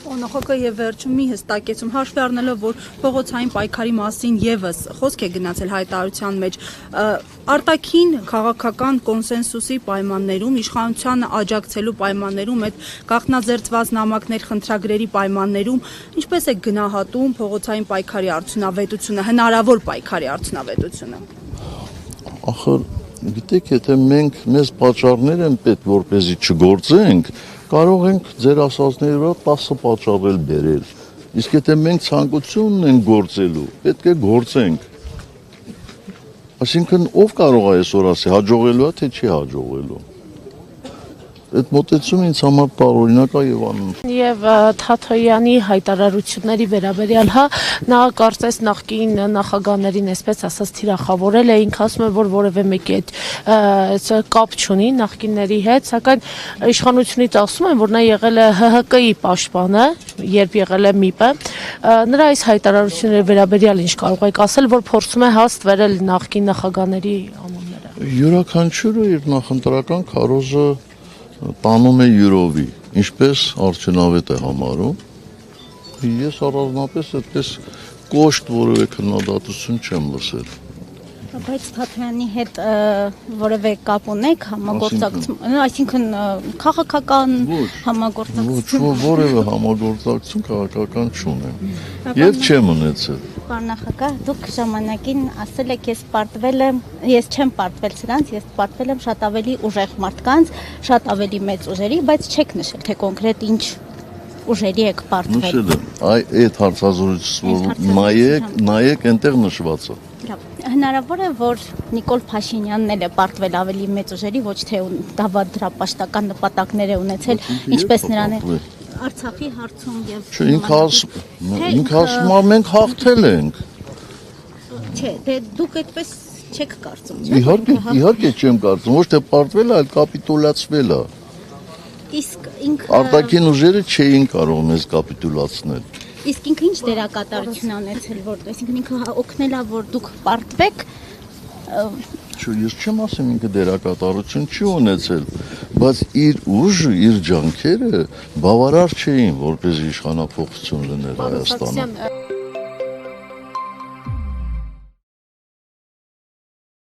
Օնախոկը եւ վերջում մի հստակեցում հաշվի առնելով, որ փողոցային պայքարի մասին եւս խոսք է գնացել հայտարարության մեջ, արտաքին քաղաքական կոնսենսուսի պայմաններում, իշխանությանը աջակցելու պայմաններում, այդ գաղտնաձերծված նամակներ խնդրագրերի պայմաններում, ինչպես է գնահատում փողոցային պայքարի արդյունավետությունը, հնարավոր պայքարի արդյունավետությունը։ Ախր, գիտեք, եթե մեզ պատճառներ են պետք, որպեսզի չգործենք, կարող ենք ձեր ասածների վրա 10 պատճառ բերել։ Իսկ եթե մենք ցանկություն ունենք գործելու, պետք է գործենք։ Այսինքն ով կարող է այսօր ասի հաջողելու է, թե չի հաջողելու։ Այդ մոտեցումը ինձ համար տարօրինակ է եւ անընդհատ։ Եվ Թաթոյանի հայտարարությունների վերաբերյալ, նա կարծես նախկին նախագահներին, այսպես ասած, թիրախավորել է, ինքը ասում է, որ որևէ մեկի հետ կապ չունի նախկինների հետ, սակայն իշխանությունից ասում են, որ նա եղել է ՀՀԿ-ի պաշտպանը, երբ եղել է ՄԻՊ-ը, նրա այս հայտարարությունների վերաբերյալ ինչ կարող եք ասել, որ փորձում է հաստ վերել նախկին նախագահների անունները։ Յուրաքանչյուրը իր նախընտրական քարոզը տանում է յուրովի, ինչպես արդյունավետ է համարում, ես առանձնապես այդպես կոշտ որևէ քննադատություն չեմ լսել։ Բայց Թաթոյանի հետ որևէ կապ ունեք համագործակցություն, այսինքն քաղաքական համագործակցություն։ Ոչ, որևէ համագործակցություն քաղաքական չունեմ։ Եվ չեմ ունեցել։ Պարոն նախագահ, դուք ժամանակին ասել եք, ես չեմ պարտվել սրանց, ես պարտվել եմ շատ ավելի ուժեղ մարդկանց, շատ ավելի մեծ ուժերի, բայց չեք նշել, թե կոնկրետ ինչ ուժերի եք պարտվել։ Նշել եմ, այդ հարցազրույցը նայեք այնտեղ նշվածը։ Հնարավոր է, որ Նիկոլ Փաշինյանն էլ է պարտվել ավելի մեծ ուժերի, ոչ թե դավադրապաշտական նպատակներ է ունեցել, ինչպես նրան է Արցախի հարցում եւ ինքը ասում է մենք հաղթել ենք։ Չէ, դե դուք այդպես չեք կարծում, չէ՞։ Իհարկե չեմ կարծում, ոչ թե պարտվել է, այլ կապիտուլացվել է։ Իսկ ինքը Արտաքին ուժերը չէին կարող մեզ կապիտուլացնել։ Իսկ ինքը ինչ դերակատարություն անեցել, որ այսինքն ինքը օգնել է, որ դուք պարտվեք։ Չէ, ես չեմ ասում ինքը դերակատարություն չի ունեցել, բայց իր ուժը, իր ջանքերը բավարար չէին, որպեսզի իշխանափոխություն լիներ Հայաստանում։